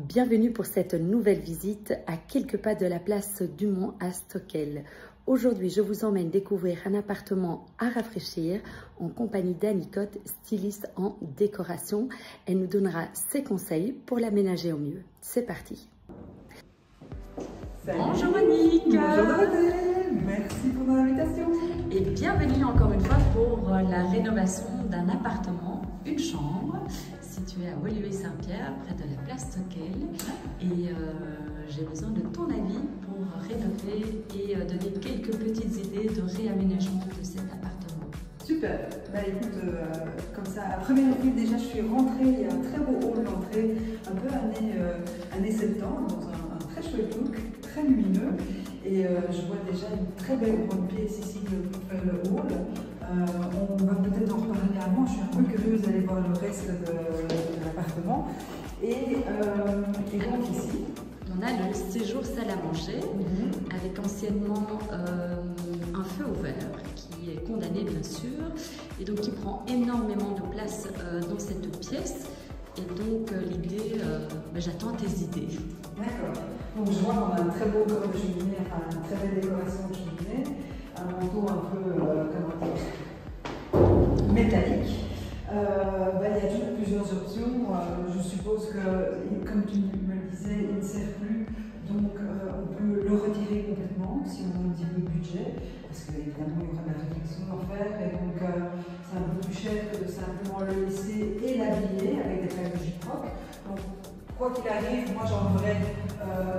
Bienvenue pour cette nouvelle visite à quelques pas de la place du Mont à Stockel. Aujourd'hui, je vous emmène découvrir un appartement à rafraîchir en compagnie d'Annie Cotte, styliste en décoration. Elle nous donnera ses conseils pour l'aménager au mieux. C'est parti. Salut. Bonjour Annick. Bonjour Dorothée, merci pour ton invitation. Et bienvenue encore une fois pour la rénovation d'un appartement, une chambre, située à Woluwe-Saint-Pierre, près de la place Stockel. Et j'ai besoin de ton avis pour rénover et donner quelques petites idées de réaménagement de cet appartement. Super, bah écoute, comme ça, à première vue déjà je suis rentrée, il y a un très beau hall d'entrée, un peu années 70, dans un très chouette look, très lumineux. Et je vois déjà une très belle grande pièce ici pour faire le hall. On va peut-être en reparler avant, je suis un peu curieuse d'aller voir le reste de l'appartement. Et donc ici, on a le séjour salle à manger, avec anciennement un feu ouvert qui est condamné bien sûr, et donc qui prend énormément de place dans cette pièce. Et donc l'idée, j'attends tes idées. D'accord. Donc je vois qu'on a un très beau corps de cheminée, enfin une très belle décoration de cheminée, un manteau un peu, comment dire, métallique. Il y a toujours plusieurs options. Je suppose que, comme tu me le disais, il ne sert plus. Donc on peut le retirer complètement si on a un petit peu de budget, parce qu'évidemment il y aura de la réflexion à faire. Et donc c'est un peu plus cher que de simplement le laisser et l'habiller avec des feuilles de gyproc. Donc quoi qu'il arrive, moi j'enlèverai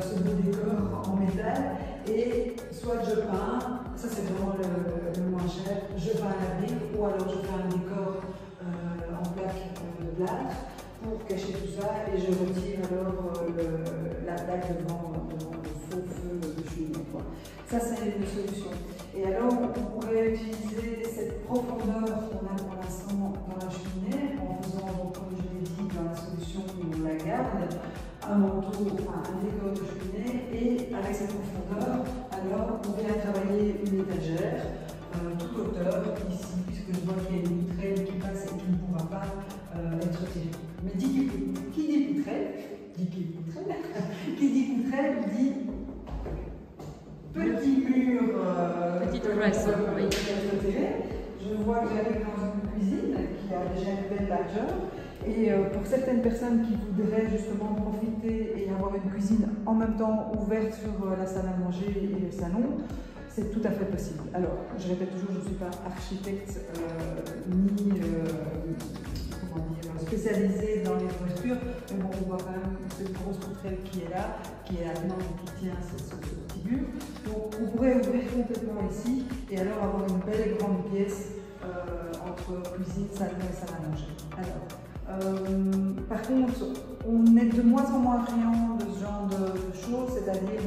ce beau décor en métal et soit je peins, ça c'est vraiment le moins cher, je peins la brique ou alors je fais un décor en plaque de plâtre pour cacher tout ça et je retire alors la plaque devant le faux feu de cheminée. Ça c'est une solution. Et alors on pourrait utiliser cette profondeur qu'on a pour l'instant dans la cheminée en faisant, donc, comme je l'ai dit, dans la solution où on la garde, un manteau, un décor de cheminée, et avec cette profondeur, alors on vient travailler une étagère, toute hauteur ici, puisque je vois qu'il y a une poutrelle qui passe et qui ne pourra pas être tirée. Mais qui dit poutrelle, dit petit mur, petite cloison, oui. Je vois que j'arrive dans une cuisine qui a déjà une belle largeur. Et pour certaines personnes qui voudraient justement profiter et avoir une cuisine en même temps ouverte sur la salle à manger et le salon, c'est tout à fait possible. Alors, je répète toujours, je ne suis pas architecte ni spécialisée dans les ouvertures, mais bon, on voit quand même cette grosse poutrelle qui est là maintenant qui tient ce petit mur. Donc, on pourrait ouvrir complètement ici et alors avoir une belle grande pièce entre cuisine, salon et salle à manger. Alors, par contre, on est de moins en moins friand de ce genre de choses, c'est-à-dire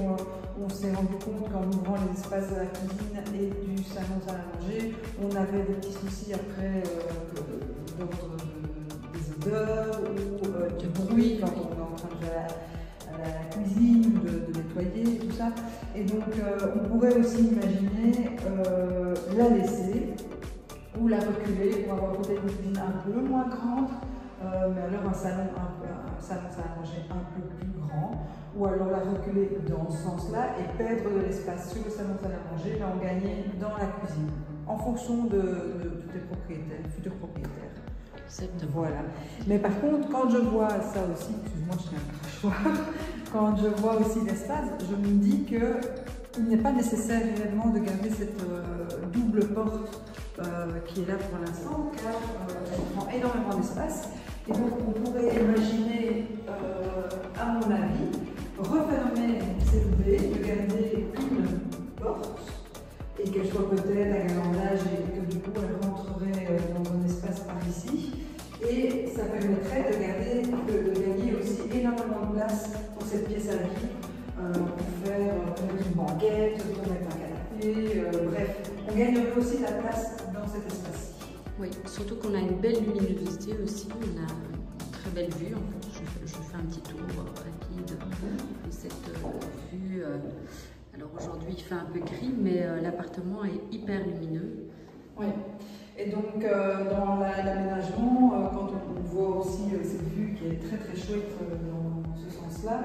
on s'est rendu compte qu'en ouvrant les espaces de la cuisine et du salon salle à manger, on avait des petits soucis après d'ordre des odeurs ou du bruit quand on est en train de faire la cuisine, de nettoyer, tout ça. Et donc on pourrait aussi imaginer la laisser ou la reculer pour avoir peut-être une cuisine un peu moins grande. Mais alors un salon salle à manger un peu plus grand, ou alors la reculer dans ce sens-là et perdre de l'espace sur le salon salle à manger, mais en gagner dans la cuisine, en fonction de tes propriétaires, futurs propriétaires. Exactement. Voilà. Mais par contre, quand je vois ça aussi, excuse-moi, je tiens un crachoir, quand je vois aussi l'espace, je me dis qu'il n'est pas nécessaire réellement de garder cette double porte qui est là pour l'instant, car elle prend énormément d'espace. Et donc on pourrait imaginer, à mon avis, refermer cette baie, de garder une porte, et qu'elle soit peut-être à galandage et que du coup elle rentrerait dans un espace par ici. Et ça permettrait de gagner aussi énormément de place pour cette pièce à vie, pour mettre une banquette, pour mettre un canapé, bref, on gagnerait aussi la place dans cet espace. Oui, surtout qu'on a une belle luminosité aussi, on a une très belle vue. En fait, je fais un petit tour rapide de cette vue. Alors aujourd'hui il fait un peu gris, mais l'appartement est hyper lumineux. Oui, et donc dans l'aménagement, quand on voit aussi cette vue qui est très très chouette dans ce sens sens-là.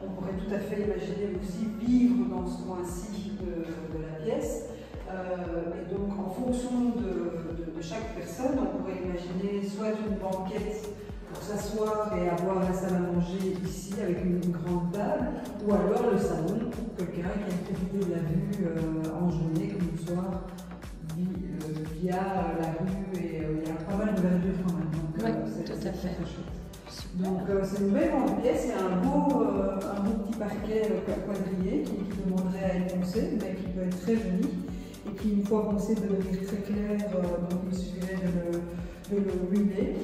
On pourrait tout à fait imaginer aussi vivre dans ce coin-ci de la pièce. Et donc, en fonction de chaque personne, on pourrait imaginer soit une banquette pour s'asseoir et avoir la salle à manger ici avec une grande table, ou alors le salon pour quelqu'un qui a profité de la vue en journée comme le soir via la rue, et il y a pas mal de verdure quand même. Donc, oui, c'est tout à fait. chouette. Donc c'est une belle grande pièce, il y a un beau petit parquet quadrillé qui demanderait à être poncé, mais qui peut être très joli et qui, une fois poncé, peut devenir très clair, donc il suffirait de le ruiner.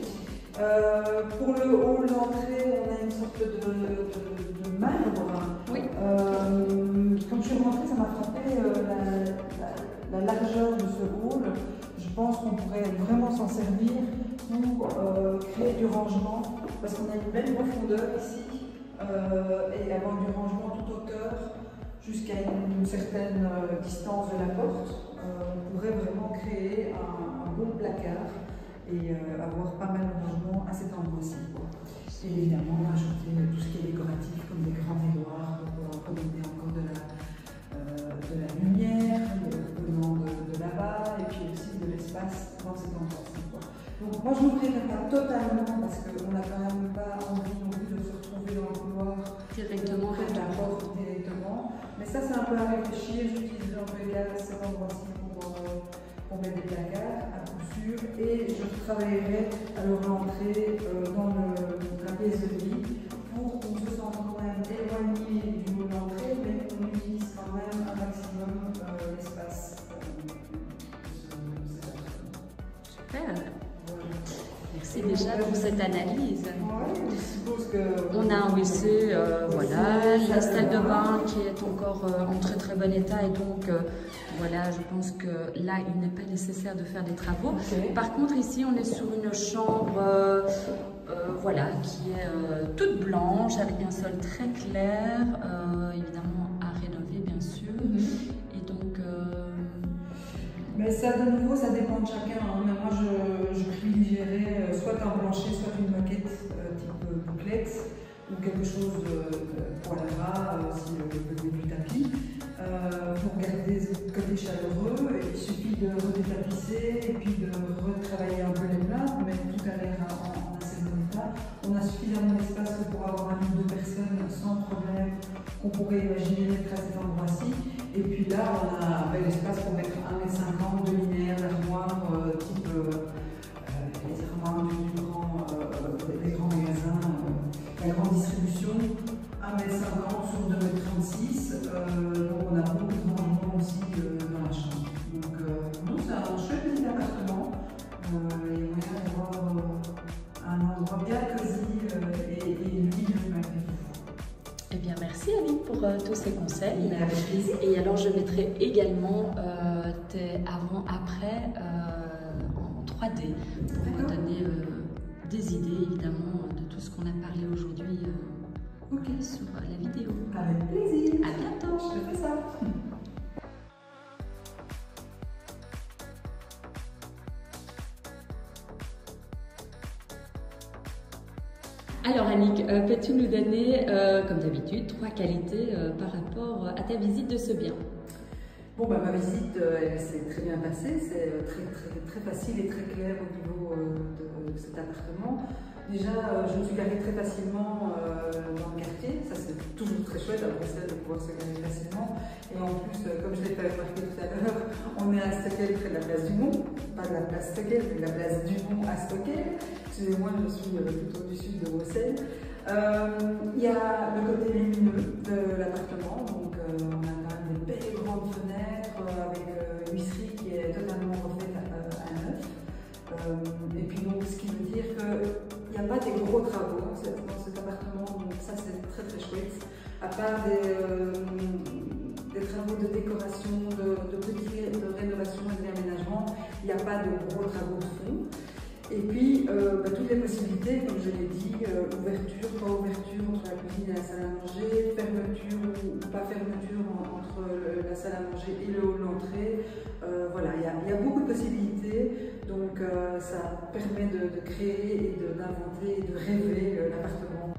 Pour le hall d'entrée, on a une sorte de marbre. Oui. Quand je suis rentrée, ça m'a frappé la largeur de ce hall. Je pense qu'on pourrait vraiment s'en servir pour créer du rangement, parce qu'on a une belle profondeur ici, et avoir du rangement toute hauteur jusqu'à une certaine distance de la porte. On pourrait vraiment créer un bon placard et avoir pas mal de rangement à cet endroit-ci. Et évidemment, ajouter tout ce qui est décoratif, comme des grands miroirs pour redonner encore de la lumière venant de là-bas, et puis aussi de l'espace dans cet endroit-ci. Donc moi, je ne m'ouvrirai pas totalement, parce qu'on n'a quand même pas envie non plus de se retrouver dans le couloir Directement près de la porte directement. Mais ça, c'est un peu à réfléchir. J'utiliserai en tout cas cet endroit-ci pour mettre des placards à coup sûr, et je travaillerai à l'entrée dans la pièce de lit pour qu'on se sente quand même éloigné du mot d'entrée, mais qu'on utilise quand même un maximum l'espace. Super. Merci déjà pour cette analyse. Ouais, je suppose que... On a un WC, voilà, la salle de bain qui est encore en très très bon état, et donc voilà, je pense que là il n'est pas nécessaire de faire des travaux. Okay. Par contre ici on est sur une chambre voilà, qui est toute blanche avec un sol très clair, évidemment à rénover bien sûr. Et donc mais ça, de nouveau, ça dépend de chacun. Hein. Mais moi, je privilégierais soit un plancher, soit une moquette type bouclette, ou quelque chose pour la bras, si le côté du tapis. Pour garder ce côté chaleureux, il suffit de redétapisser et puis de retravailler un peu les meubles, mais tout a l'air en assez bon état. On a suffisamment d'espace pour avoir un nombre de personnes sans problème qu'on pourrait imaginer mettre à cet endroit-ci. Et puis là, on a un bel espace pour mettre 1,50 m de linéaire d'armoire, type les armoires des grands magasins, la grande distribution, 1,50 m sur 2,36 m. Donc on a beaucoup de rangement aussi dans la chambre. Donc non, c'est un chouette petit appartement. Il y a moyen d'avoir un endroit bien cosy et lui-même. eh bien, merci Annick pour tous ces conseils. Avec plaisir. Et alors, je mettrai également tes avant-après en 3D pour donner des idées, évidemment, de tout ce qu'on a parlé aujourd'hui sur la vidéo. Avec plaisir. À bientôt. Je te fais ça. Alors Annick, peux-tu nous donner, comme d'habitude, 3 qualités par rapport à ta visite de ce bien? Bon, bah, ma visite, elle s'est très bien passée. C'est très facile et très clair au niveau de cet appartement. Déjà, je me suis garée très facilement dans le quartier. Ça, c'est toujours très chouette à Bruxelles de pouvoir se garer facilement. Et en plus, comme je l'ai fait remarquer tout à l'heure, on est à Stockel, près de la place du Mont. Pas de la place Stockel, mais de la place du Mont à Stockel. Excusez-moi, je suis plutôt du sud de Bruxelles. Il y a le côté lumineux de l'appartement. Donc, on a quand même des belles grandes fenêtres avec une huisserie qui est totalement refaite à neuf. Et puis donc, ce qui veut dire qu'il n'y a pas des gros travaux dans cet appartement, donc ça c'est très très chouette. À part des travaux de décoration, de rénovation et d'aménagement, il n'y a pas de gros travaux de fond. Et puis toutes les possibilités, comme je l'ai dit, ouverture, pas ouverture entre la cuisine et la salle à manger, fermeture ou pas fermeture entre la salle à manger et le hall d'entrée. Voilà, il y a beaucoup de possibilités, donc ça permet de créer et d'inventer et de rêver l'appartement